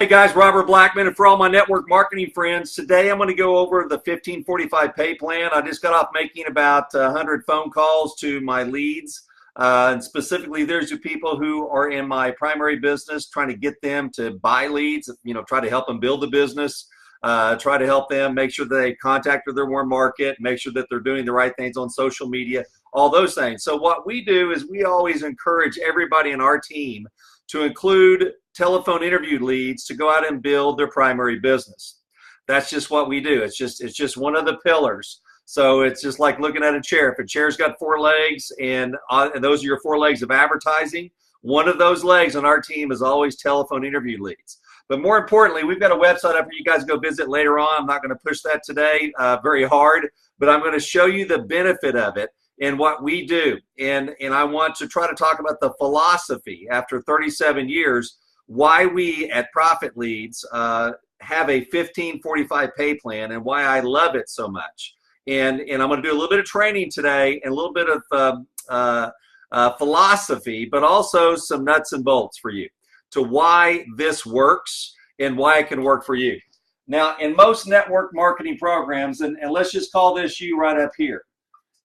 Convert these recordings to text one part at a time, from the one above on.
Hey guys, Robert Blackman, and for all my network marketing friends, today I'm going to go over the 1545 pay plan. I just got off making about 100 phone calls to my leads, and specifically there's the people who are in my primary business, trying to get them to buy leads, try to help them build the business, try to help them make sure that they contact their warm market, make sure that they're doing the right things on social media, all those things. So what we do is we always encourage everybody in our team to include telephone interview leads to go out and build their primary business. That's just what we do. It's just one of the pillars. So it's just like looking at a chair. If a chair's got 4 legs and those are your 4 legs of advertising, one of those legs on our team is always telephone interview leads. But more importantly, we've got a website up for you guys to go visit later on. I'm not going to push that today very hard, but I'm going to show you the benefit of it and what we do. And I want to try to talk about the philosophy after 37 years, why we at Profit Leads have a 1545 pay plan and why I love it so much. And I'm going to do a little bit of training today and a little bit of philosophy, but also some nuts and bolts for you to why this works and why it can work for you. Now, in most network marketing programs, and let's just call this you right up here.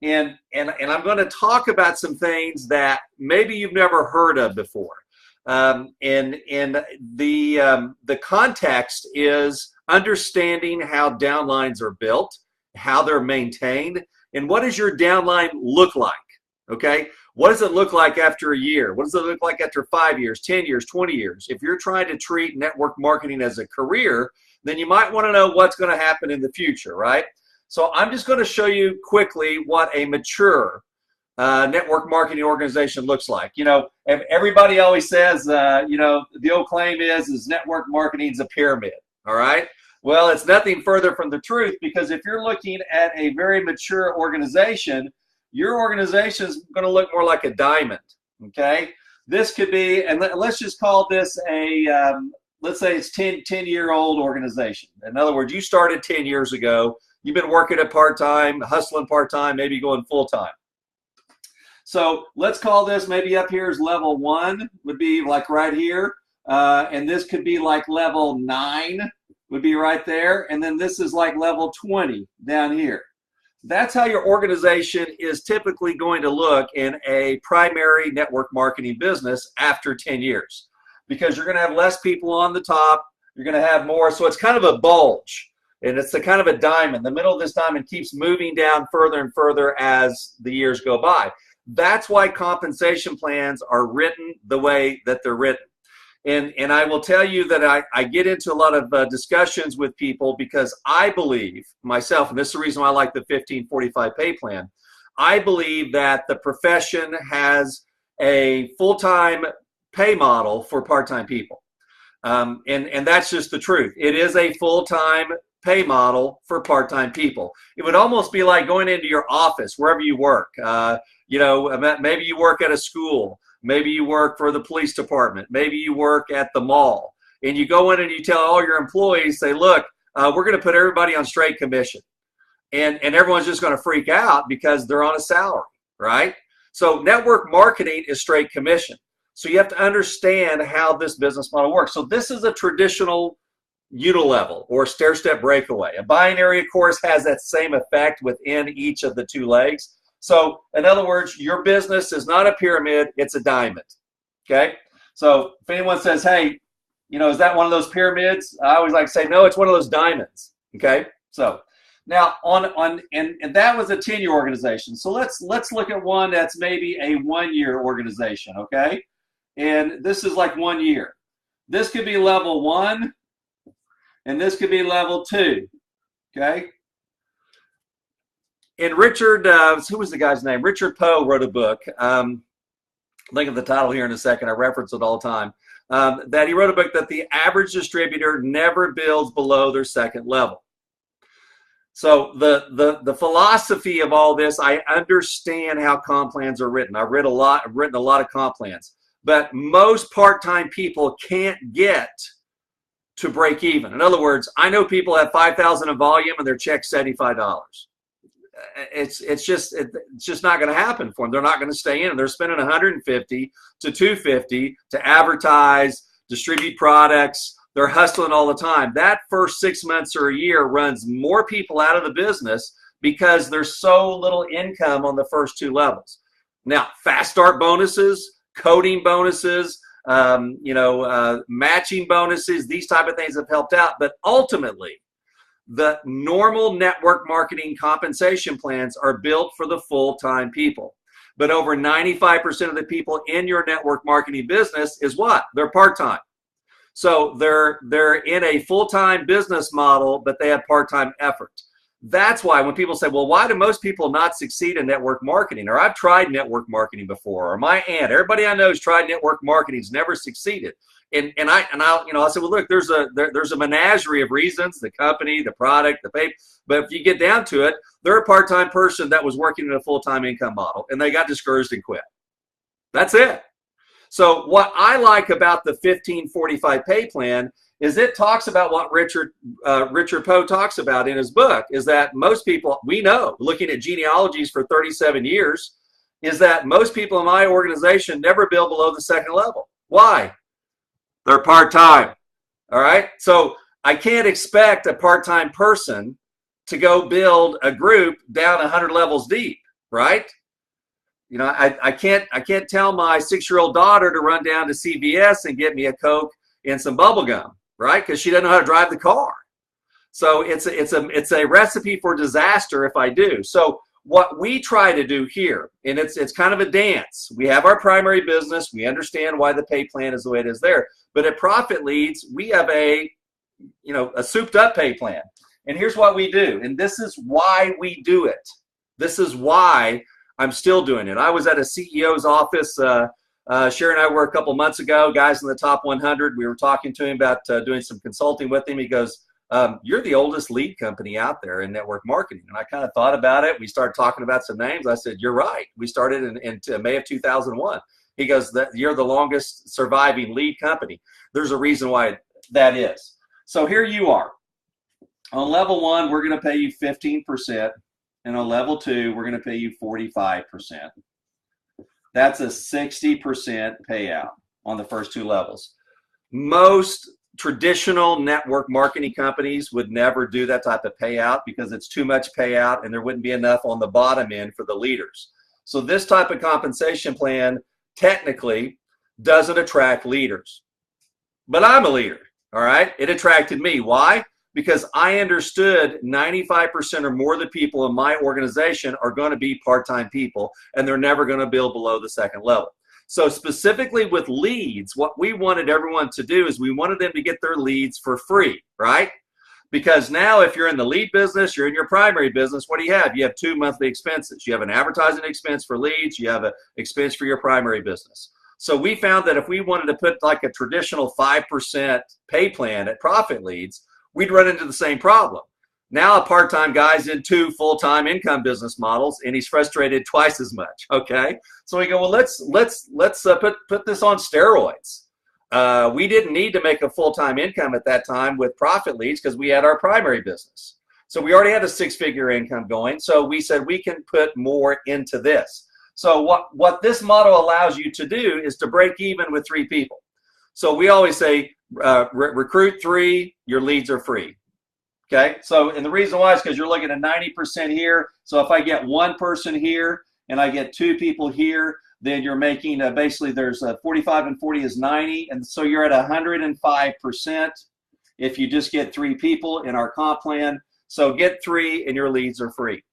And I'm going to talk about some things that maybe you've never heard of before. And the context is understanding how downlines are built, how they're maintained, and what does your downline look like, okay? What does it look like after a year? What does it look like after 5 years, 10 years, 20 years? If you're trying to treat network marketing as a career, then you might want to know what's going to happen in the future, right? So I'm just going to show you quickly what a mature network marketing organization looks like. Everybody always says, the old claim is network marketing is a pyramid, all right? Well, it's nothing further from the truth, because if you're looking at a very mature organization, your organization is going to look more like a diamond, okay? This could be, and let's just call this a, let's say it's 10-year-old organization. In other words, you started 10 years ago. You've been working at part-time, hustling part-time, maybe going full-time. So let's call this, maybe up here is level 1, would be like right here. And this could be like level 9, would be right there. And then this is like level 20 down here. That's how your organization is typically going to look in a primary network marketing business after 10 years. Because you're going to have less people on the top, you're going to have more. So it's kind of a bulge. And it's the kind of a diamond. The middle of this diamond keeps moving down further and further as the years go by. That's why compensation plans are written the way that they're written. And I will tell you that I get into a lot of discussions with people because I believe myself, and this is the reason why I like the 1545 pay plan, I believe that the profession has a full-time pay model for part-time people. And that's just the truth. It is a full-time pay model for part-time people. It would almost be like going into your office, wherever you work. Maybe you work at a school. Maybe you work for the police department. Maybe you work at the mall. And you go in and you tell all your employees, say, look, we're going to put everybody on straight commission. And everyone's just going to freak out because they're on a salary, right? So network marketing is straight commission. So you have to understand how this business model works. So this is a traditional unilevel or stair-step breakaway. A binary, of course, has that same effect within each of the 2 legs. So in other words, your business is not a pyramid, it's a diamond, okay? So if anyone says, hey, is that one of those pyramids? I always like to say, no, it's one of those diamonds, okay? So now and that was a 10-year organization. So let's look at one that's maybe a 1-year organization, okay? And this is like 1 year. This could be level 1, and this could be level 2, okay? And Richard, who was the guy's name? Richard Poe wrote a book. Think of the title here in a second. I reference it all the time. That he wrote a book that the average distributor never builds below their 2nd level. So the philosophy of all this, I understand how comp plans are written. I've written a lot of comp plans, but most part-time people can't get to break even. In other words, I know people have 5,000 in volume and their check's $75. It's just not going to happen for them. They're not going to stay in. They're spending $150 to $250 to advertise, distribute products, They're hustling all the time. That first 6 months or a year runs more people out of the business because there's so little income on the first two levels. Now, fast start bonuses, coding bonuses, matching bonuses, these type of things have helped out. But ultimately, the normal network marketing compensation plans are built for the full-time people. But over 95% of the people in your network marketing business is what? They're part-time. So they're in a full-time business model, but they have part-time effort. That's why when people say, well, why do most people not succeed in network marketing? Or I've tried network marketing before, or my aunt, everybody I know has tried network marketing, has never succeeded. I said, well, look, there's a menagerie of reasons: the company, the product, the pay. But if you get down to it, they're a part-time person that was working in a full-time income model, and they got discouraged and quit. That's it. So what I like about the 1545 pay plan is it talks about what Richard Poe talks about in his book, is that most people, we know, looking at genealogies for 37 years, is that most people in my organization never bill below the second level. Why? They're part-time. All right. So I can't expect a part-time person to go build a group down 100 levels deep, right? I can't tell my 6-year-old daughter to run down to CVS and get me a Coke and some bubble gum, right? Because she doesn't know how to drive the car. So it's a recipe for disaster if I do. So what we try to do here, and it's kind of a dance. We have our primary business. We understand why the pay plan is the way it is there. But at Profit Leads, we have a souped up pay plan. And here's what we do. And this is why we do it. This is why I'm still doing it. I was at a CEO's office. Sharon and I were a couple months ago, guys in the top 100. We were talking to him about doing some consulting with him. He goes, you're the oldest lead company out there in network marketing. And I kind of thought about it. We started talking about some names. I said, you're right. We started in May of 2001. He goes, you're the longest surviving lead company. There's a reason why that is. So here you are. On level 1, we're going to pay you 15%. And on level 2, we're going to pay you 45%. That's a 60% payout on the first 2 levels. Most traditional network marketing companies would never do that type of payout because it's too much payout and there wouldn't be enough on the bottom end for the leaders. So this type of compensation plan technically doesn't attract leaders. But I'm a leader, all right? It attracted me. Why? Because I understood 95% or more of the people in my organization are going to be part-time people, and they're never going to bill below the second level. So specifically with leads, what we wanted everyone to do is we wanted them to get their leads for free, right? Because now if you're in the lead business, you're in your primary business, what do you have? You have 2 monthly expenses. You have an advertising expense for leads. You have an expense for your primary business. So we found that if we wanted to put like a traditional 5% pay plan at Profit Leads, we'd run into the same problem. Now a part-time guy's in 2 full-time income business models, and he's frustrated twice as much. Okay, so we go, well, let's put this on steroids. We didn't need to make a full-time income at that time with Profit Leads because we had our primary business. So we already had a 6-figure income going. So we said we can put more into this. So what this model allows you to do is to break even with 3 people. So we always say recruit 3, your leads are free. Okay, so and the reason why is because you're looking at 90% here. So if I get 1 person here and I get 2 people here, then you're making basically there's 45 and 40 is 90, and so you're at 105% if you just get 3 people in our comp plan. So get 3 and your leads are free.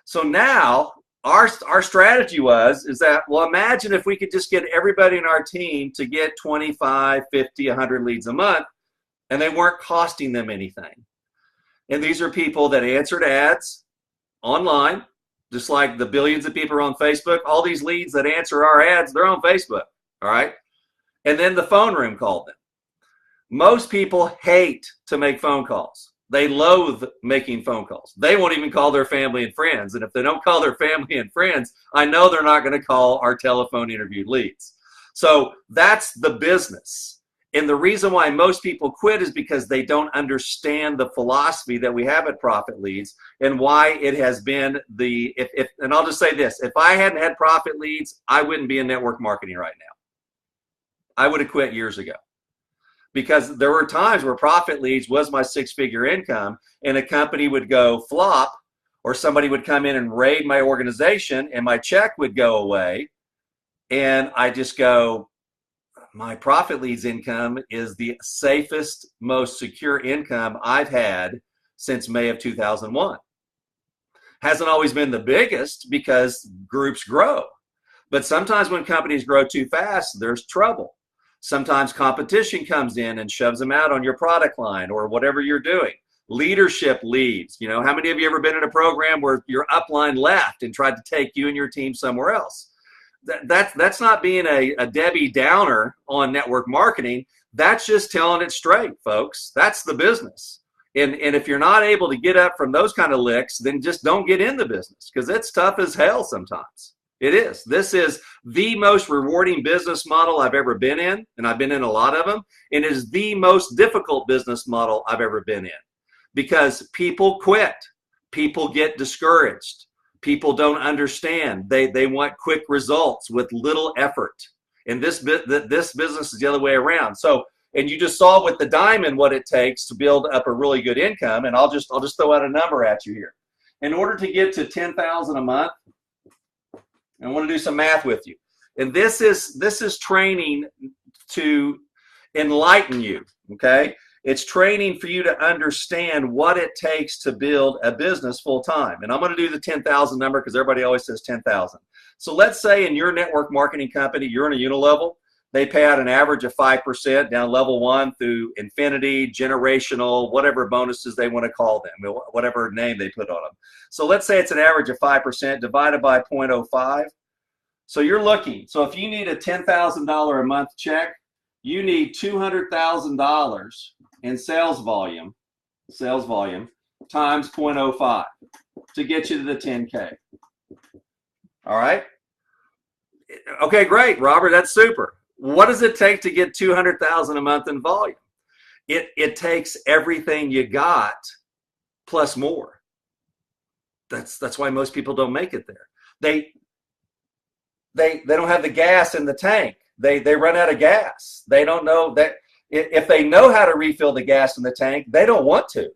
So now our strategy is that, well, imagine if we could just get everybody in our team to get 25, 50, 100 leads a month, and they weren't costing them anything. And these are people that answered ads online, just like the billions of people are on Facebook. All these leads that answer our ads, they're on Facebook, all right? And then the phone room called them. Most people hate to make phone calls. They loathe making phone calls. They won't even call their family and friends. And if they don't call their family and friends, I know they're not going to call our telephone interview leads. So that's the business. And the reason why most people quit is because they don't understand the philosophy that we have at Profit Leads and why it has been and I'll just say this, if I hadn't had Profit Leads, I wouldn't be in network marketing right now. I would have quit years ago because there were times where profit leads was my six-figure income, and a company would go flop, or somebody would come in and raid my organization and my check would go away. And I just go, my profit leads income is the safest, most secure income I've had since May of 2001. Hasn't always been the biggest because groups grow. But sometimes when companies grow too fast, there's trouble. Sometimes competition comes in and shoves them out on your product line or whatever you're doing. Leadership leaves. You know, how many of you ever been in a program where your upline left and tried to take you and your team somewhere else? That's not being a Debbie Downer on network marketing. That's just telling it straight, folks. That's the business. And if you're not able to get up from those kind of licks, then just don't get in the business, because it's tough as hell sometimes. It is. This is the most rewarding business model I've ever been in, and I've been in a lot of them. And it is the most difficult business model I've ever been in, because people quit. People get discouraged. People don't understand. They want quick results with little effort. And this business is the other way around. So, and you just saw with the diamond what it takes to build up a really good income. And I'll just throw out a number at you here. In order to get to $10,000 a month, I want to do some math with you. And this is training to enlighten you. Okay. It's training for you to understand what it takes to build a business full time. And I'm going to do the 10,000 number because everybody always says 10,000. So let's say in your network marketing company, you're in a unilevel. They pay out an average of 5% down level 1 through infinity, generational, whatever bonuses they want to call them, whatever name they put on them. So let's say it's an average of 5% divided by 0.05. So you're looking. So if you need a $10,000 a month check, you need $200,000 in sales volume times 0.05 to get you to the 10K. All right. Okay, great, Robert. That's super. What does it take to get 200,000 a month in volume? It takes everything you got plus more. That's why most people don't make it there. They don't have the gas in the tank. They run out of gas. They don't know that. If they know how to refill the gas in the tank, they don't want to.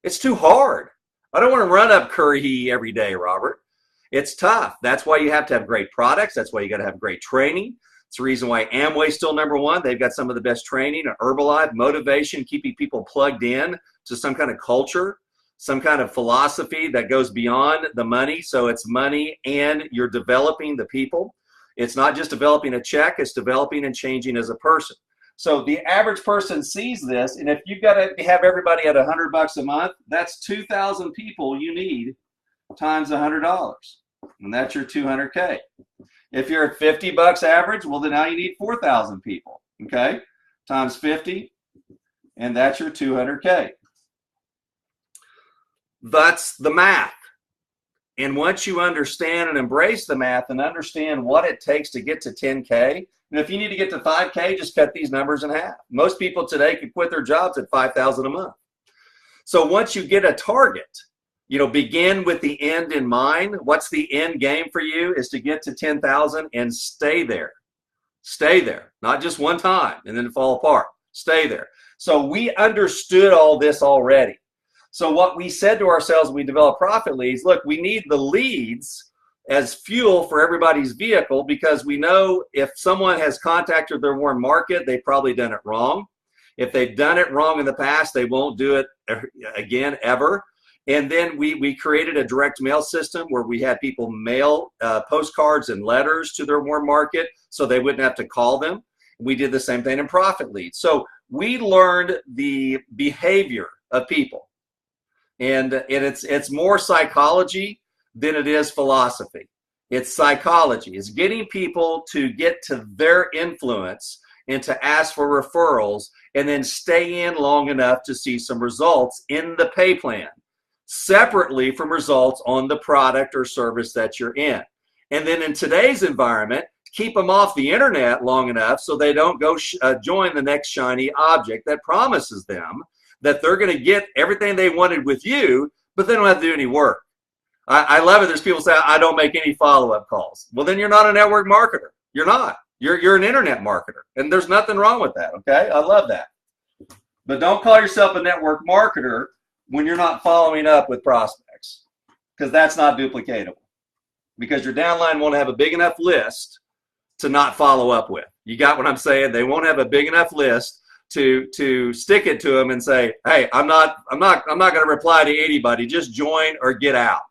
It's too hard. I don't want to run up Curry every day, Robert. It's tough. That's why you have to have great products. That's why you got to have great training. It's the reason why Amway's still #1. They've got some of the best training, Herbalife, motivation, keeping people plugged in to some kind of culture, some kind of philosophy that goes beyond the money. So it's money and you're developing the people. It's not just developing a check, it's developing and changing as a person. So the average person sees this, and if you've got to have everybody at $100 a month, that's 2,000 people you need times $100, and that's your 200K. If you're at $50 average, well, then now you need 4,000 people, okay, times 50, and that's your 200K. That's the math. And once you understand and embrace the math and understand what it takes to get to 10K, and if you need to get to 5K, just cut these numbers in half. Most people today could quit their jobs at $5,000 a month. So once you get a target, you know, begin with the end in mind. What's the end game for you is to get to 10,000 and stay there. Stay there, not just one time and then fall apart. Stay there. So we understood all this already. So what we said to ourselves, we developed profit leads. Look, we need the leads as fuel for everybody's vehicle, because we know if someone has contacted their warm market, they've probably done it wrong. If they've done it wrong in the past, they won't do it again, ever. And then we created a direct mail system where we had people mail postcards and letters to their warm market so they wouldn't have to call them. We did the same thing in profit leads. So we learned the behavior of people. And it's more psychology than it is philosophy. It's psychology. It's getting people to get to their influence and to ask for referrals and then stay in long enough to see some results in the pay plan, separately from results on the product or service that you're in. And then in today's environment, keep them off the internet long enough so they don't go join the next shiny object that promises them that they're going to get everything they wanted with you, but they don't have to do any work. I love it. There's people say, I don't make any follow-up calls. Well, then you're not a network marketer. You're not. You're an internet marketer. And there's nothing wrong with that, okay? I love that. But don't call yourself a network marketer when you're not following up with prospects, because that's not duplicatable. Because your downline won't have a big enough list to not follow up with. You got what I'm saying? They won't have a big enough list to stick it to them and say, hey, I'm not going to reply to anybody. Just join or get out.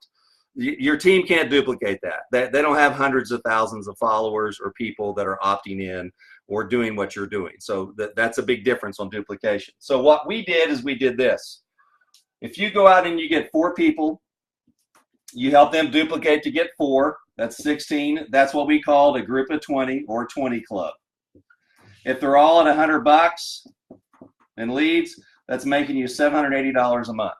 Your team can't duplicate that. They don't have hundreds of thousands of followers or people that are opting in or doing what you're doing. So that's a big difference on duplication. So what we did is we did this. If you go out and you get 4 people, you help them duplicate to get 4. That's 16. That's what we called a group of 20 or 20 club. If they're all at $100 in leads, that's making you $780 a month.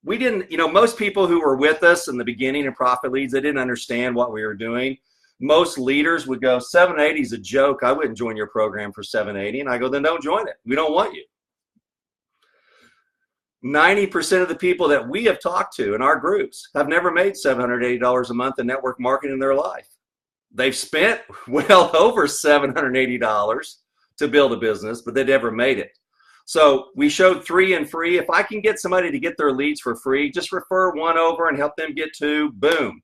We didn't, most people who were with us in the beginning of Profit Leads, they didn't understand what we were doing. Most leaders would go, 780 is a joke. I wouldn't join your program for 780. And I go, then don't join it. We don't want you. 90% of the people that we have talked to in our groups have never made $780 a month in network marketing in their life. They've spent well over $780 to build a business, but they never made it. So we showed 3 and free. If I can get somebody to get their leads for free, just refer 1 over and help them get 2. Boom.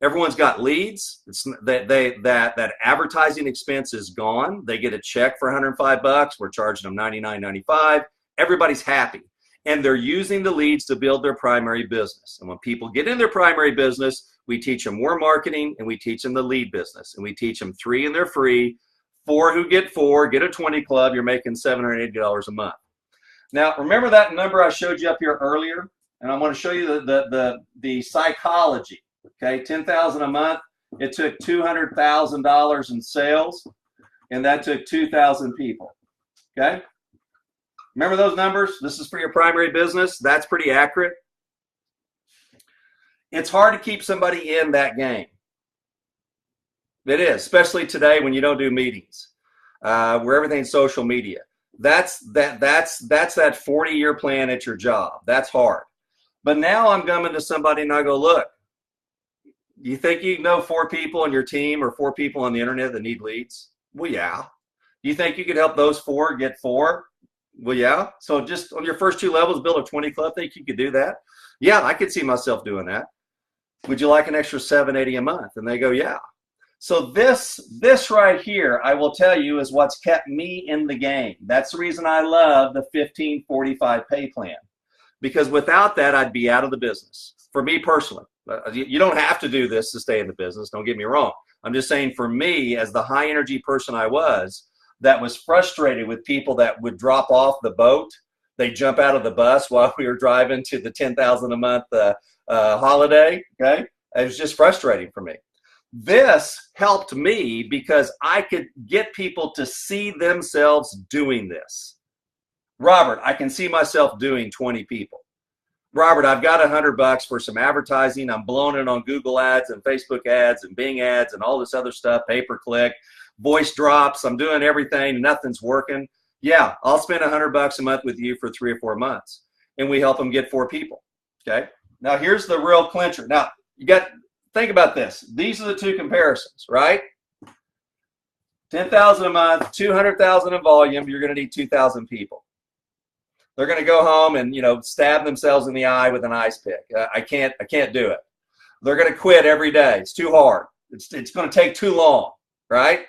Everyone's got leads. That advertising expense is gone. They get a check for $105. We're charging them $99.95. Everybody's happy. And they're using the leads to build their primary business. And when people get in their primary business, we teach them more marketing and we teach them the lead business. And we teach them 3 and they're free. 4 who get 4, get a 20 club, you're making $780 a month. Now, remember that number I showed you up here earlier? And I want to show you the psychology. Okay, $10,000 a month. It took $200,000 in sales, and that took 2,000 people. Okay? Remember those numbers? This is for your primary business. That's pretty accurate. It's hard to keep somebody in that game. It is, especially today when you don't do meetings, where everything's social media. That's that 40-year plan at your job. That's hard. But now I'm coming to somebody and I go, look, you think you know 4 people on your team or 4 people on the internet that need leads? Well, yeah. Do you think you could help those 4 get 4? Well, yeah. So just on your first 2 levels, build a 20 club. Think you could do that? Yeah, I could see myself doing that. Would you like an extra $780 a month? And they go, yeah. So this right here, I will tell you, is what's kept me in the game. That's the reason I love the 15-45 pay plan. Because without that, I'd be out of the business. For me personally. You don't have to do this to stay in the business. Don't get me wrong. I'm just saying for me, as the high energy person I was, that was frustrated with people that would drop off the boat. They jump out of the bus while we were driving to the $10,000 a month holiday. Okay. It was just frustrating for me. This helped me because I could get people to see themselves doing this. Robert, I can see myself doing 20 people. Robert, I've got $100 for some advertising. I'm blowing it on Google ads and Facebook ads and Bing ads and all this other stuff, pay-per-click, voice drops. I'm doing everything. Nothing's working. Yeah, I'll spend $100 a month with you for 3 or 4 months. And we help them get 4 people. Okay. Now here's the real clincher. Now you got, think about this. These are the 2 comparisons, right? 10,000 a month, 200,000 in volume. You're going to need 2,000 people. They're going to go home and, stab themselves in the eye with an ice pick. I can't do it. They're going to quit every day. It's too hard. It's going to take too long, right?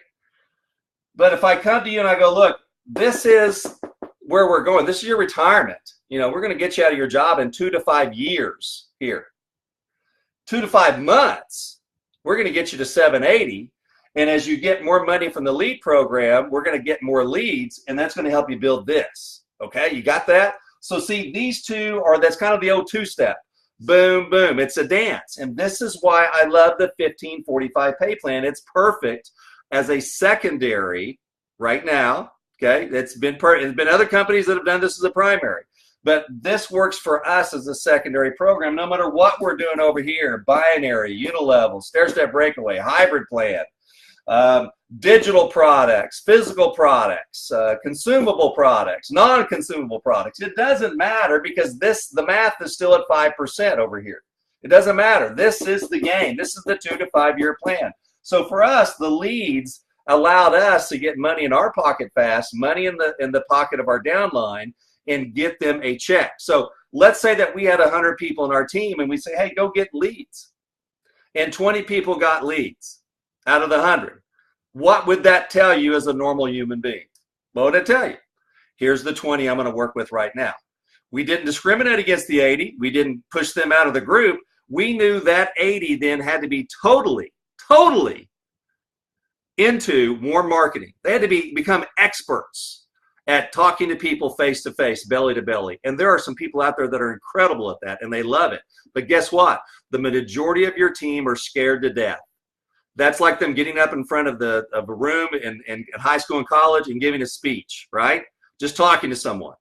But if I come to you and I go, look, this is where we're going. This is your retirement. We're going to get you out of your job in 2 to 5 years here. 2 to 5 months, we're going to get you to 780. And as you get more money from the lead program, we're going to get more leads, and that's going to help you build this. Okay, you got that? So see, these 2 are, that's kind of the old 2-step. Boom, boom. It's a dance. And this is why I love the 15-45 pay plan. It's perfect as a secondary right now. Okay, there's been other companies that have done this as a primary. But this works for us as a secondary program, no matter what we're doing over here. Binary, unilevel, stair-step breakaway, hybrid plan. Digital products, physical products, consumable products, non-consumable products. It doesn't matter because the math is still at 5% over here. It doesn't matter. This is the game. This is the 2 to 5 year plan. So for us, the leads, allowed us to get money in our pocket fast, money in the pocket of our downline, and get them a check. So let's say that we had 100 people in our team and we say, hey, go get leads. And 20 people got leads out of the 100. What would that tell you as a normal human being? What would it tell you? Here's the 20 I'm going to work with right now. We didn't discriminate against the 80. We didn't push them out of the group. We knew that 80 then had to be totally into warm marketing. They had to become experts at talking to people face to face, belly to belly. And there are some people out there that are incredible at that, and they love it. But guess what? The majority of your team are scared to death. That's like them getting up in front of a room in high school and college and giving a speech, right? Just talking to someone.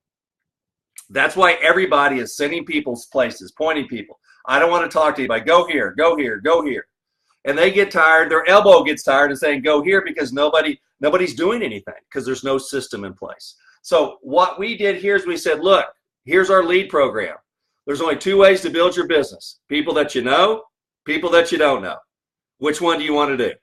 That's why everybody is sending people places, pointing people. I don't want to talk to anybody. Go here, go here, go here. And they get tired. Their elbow gets tired of saying go here because nobody's doing anything because there's no system in place. So what we did here is we said, look, here's our lead program. There's only 2 ways to build your business. People that you know, people that you don't know. Which one do you want to do?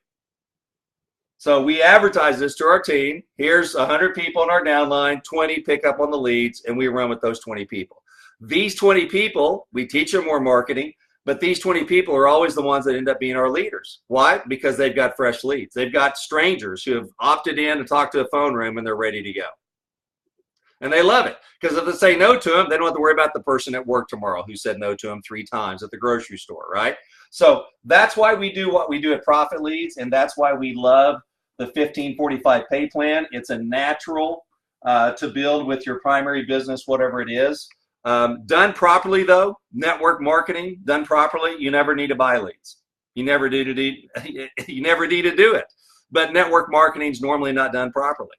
So we advertise this to our team. Here's 100 people in our downline, 20 pick up on the leads, and we run with those 20 people. These 20 people, we teach them more marketing, but these 20 people are always the ones that end up being our leaders. Why? Because they've got fresh leads. They've got strangers who have opted in to talk to a phone room and they're ready to go. And they love it because if they say no to them, they don't have to worry about the person at work tomorrow who said no to them 3 times at the grocery store, right? So that's why we do what we do at Profit Leads, and that's why we love the 1545 pay plan. It's a natural to build with your primary business, whatever it is. Done properly, though, network marketing done properly, you never need to buy leads. You never need to do it. But network marketing is normally not done properly.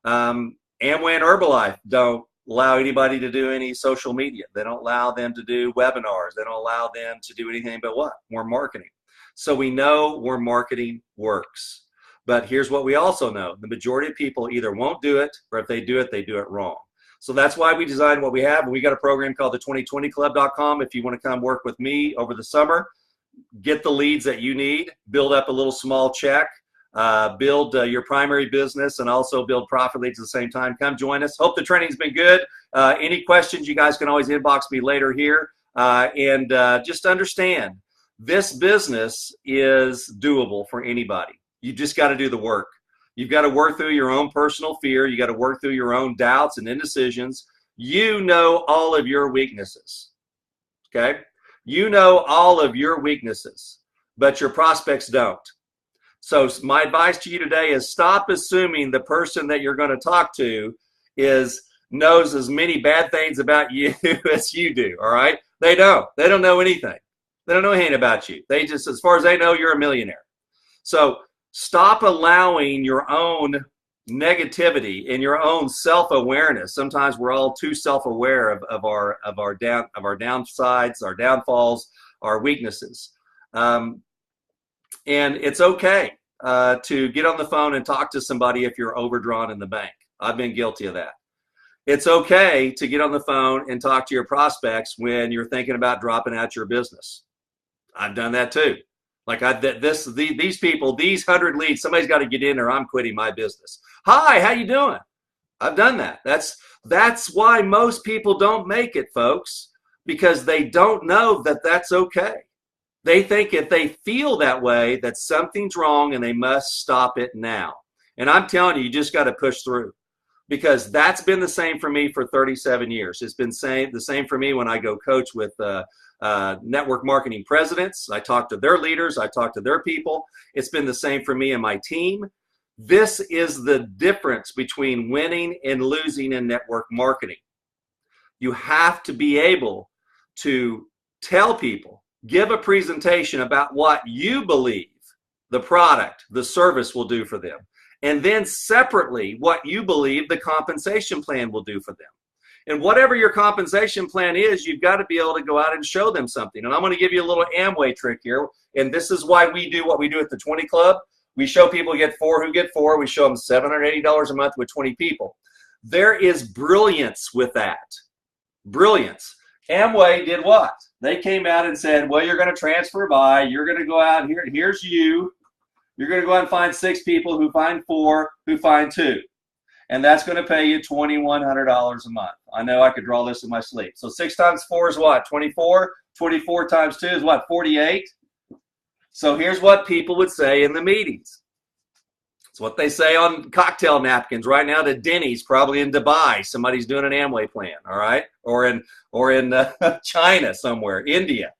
Amway and Herbalife don't allow anybody to do any social media. They don't allow them to do webinars. They don't allow them to do anything but what? Warm marketing. So we know warm marketing works. But here's what we also know. The majority of people either won't do it, or if they do it wrong. So that's why we designed what we have. And we got a program called the 2020club.com. If you want to come work with me over the summer, get the leads that you need, build up a little small check, build your primary business, and also build profit leads at the same time. Come join us. Hope the training's been good. Any questions, you guys can always inbox me later here. And just understand, this business is doable for anybody. You just got to do the work. You've got to work through your own personal fear. You got to work through your own doubts and indecisions. You know all of your weaknesses, okay? You know all of your weaknesses, but your prospects don't. So my advice to you today is stop assuming the person that you're going to talk to knows as many bad things about you as you do, all right? They don't. They don't know anything. They don't know anything about you. They just, as far as they know, you're a millionaire. So stop allowing your own negativity and your own self-awareness. Sometimes we're all too self-aware of our downsides, our downfalls, our weaknesses. And it's okay to get on the phone and talk to somebody if you're overdrawn in the bank. I've been guilty of that. It's okay to get on the phone and talk to your prospects when you're thinking about dropping out your business. I've done that too. Like these people, these 100 leads, somebody's got to get in or I'm quitting my business. Hi, how you doing? I've done that. That's why most people don't make it, folks, because they don't know that that's okay. They think if they feel that way, that something's wrong and they must stop it now. And I'm telling you, you just got to push through, because that's been the same for me for 37 years. It's been the same for me when I go coach with network marketing presidents. I talk to their leaders. I talk to their people. It's been the same for me and my team. This is the difference between winning and losing in network marketing. You have to be able to tell people, give a presentation about what you believe the product, the service will do for them. And then separately, what you believe the compensation plan will do for them. And whatever your compensation plan is, you've got to be able to go out and show them something. And I'm going to give you a little Amway trick here. And this is why we do what we do at the 20 Club. We show people who get four. We show them $780 a month with 20 people. There is brilliance with that. Brilliance. Amway did what? They came out and said, well, you're going to transfer by. You're going to go out here. Here's you. You're going to go out and find 6 people who find 4, who find 2. And that's going to pay you $2,100 a month. I know I could draw this in my sleep. So 6 times 4 is what? 24. 24 times 2 is what? 48. So here's what people would say in the meetings. It's what they say on cocktail napkins right now to Denny's, probably in Dubai. Somebody's doing an Amway plan, all right? Or in China somewhere, India.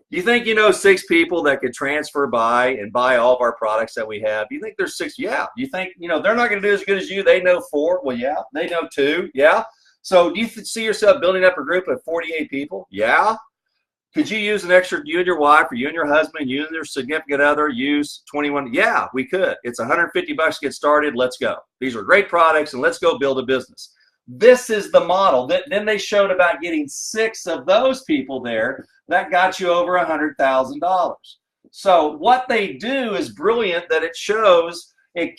Do you think you know 6 people that could transfer by all of our products that we have? Do you think there's 6? Yeah. Do you think, they're not going to do as good as you? They know 4. Well, yeah. They know 2. Yeah. So do you see yourself building up a group of 48 people? Yeah. Could you use an extra, you and your wife, or you and your husband, you and your significant other, use 21? Yeah, we could. It's $150 to get started. Let's go. These are great products, and let's go build a business. This is the model. Then they showed about getting 6 of those people there. That got you over $100,000. So what they do is brilliant, that it shows it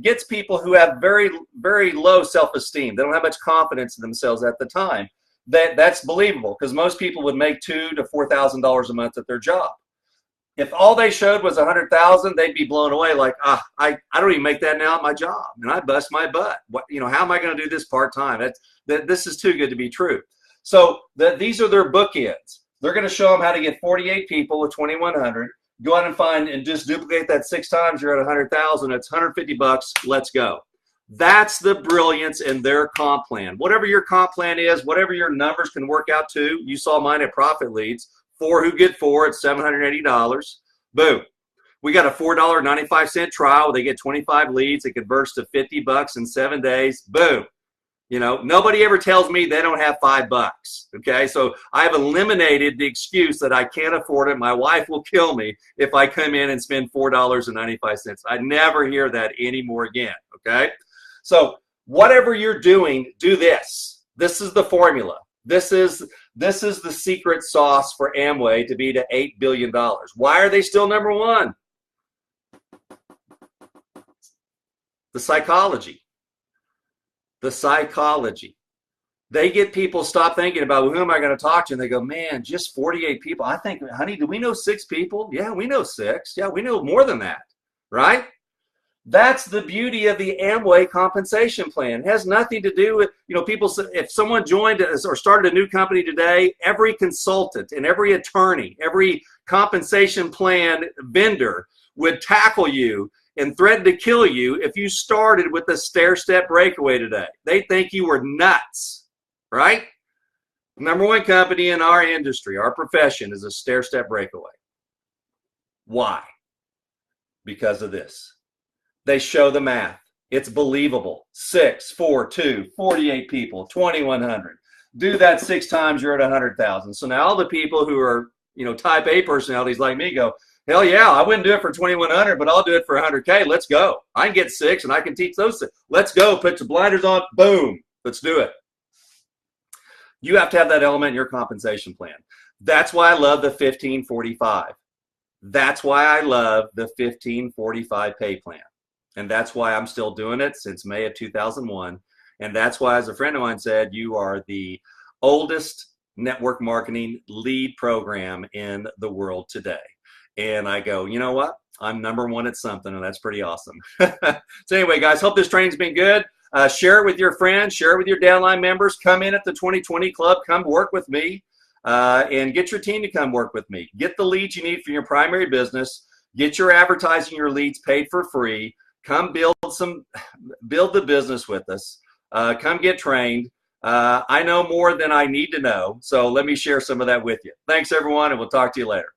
gets people who have very, very low self-esteem. They don't have much confidence in themselves at the time. That's believable, because most people would make $2,000 to $4,000 a month at their job. If all they showed was $100,000, they'd be blown away. Like, I don't even make that now at my job, and I bust my butt. What, how am I going to do this part time? This is too good to be true. So these are their bookends. They're going to show them how to get 48 people with 2,100. Go out and find and just duplicate that 6 times. You're at 100,000. It's $150. Let's go. That's the brilliance in their comp plan. Whatever your comp plan is, whatever your numbers can work out to. You saw mine at Profit Leads. 4 who get 4 at $780. Boom. We got a $4.95 trial. They get 25 leads. It converts to $50 in 7 days. Boom. Nobody ever tells me they don't have $5. Okay, so I've eliminated the excuse that I can't afford it. My wife will kill me if I come in and spend $4.95. I never hear that anymore again. Okay, so whatever you're doing, do this. This is the formula. This is the secret sauce for Amway to be to $8 billion. Why are they still number 1? The psychology. The psychology. They get people stop thinking about, well, who am I going to talk to? And they go, man, just 48 people. I think, honey, do we know 6 people? Yeah, we know 6. Yeah, we know more than that, right? That's the beauty of the Amway compensation plan. It has nothing to do with, people, if someone joined us or started a new company today, every consultant and every attorney, every compensation plan vendor would tackle you and threaten to kill you if you started with a stair-step breakaway today. They think you were nuts, right? Number 1 company in our industry, our profession, is a stair-step breakaway. Why? Because of this. They show the math. It's believable. 6, 4, 2, 48 people, 2,100. Do that 6 times, you're at 100,000. So now all the people who are, type A personalities like me go, hell yeah, I wouldn't do it for 2,100, but I'll do it for 100K. Let's go. I can get 6 and I can teach those 6. Let's go. Put your blinders on. Boom. Let's do it. You have to have that element in your compensation plan. That's why I love the 1545. That's why I love the 1545 pay plan. And that's why I'm still doing it since May of 2001. And that's why, as a friend of mine said, you are the oldest network marketing lead program in the world today. And I go, you know what? I'm number 1 at something, and that's pretty awesome. So anyway, guys, hope this training's been good. Share it with your friends. Share it with your downline members. Come in at the 2020 Club. Come work with me, and get your team to come work with me. Get the leads you need for your primary business. Get your advertising, your leads paid for free. Come build the business with us. Come get trained. I know more than I need to know, so let me share some of that with you. Thanks, everyone, and we'll talk to you later.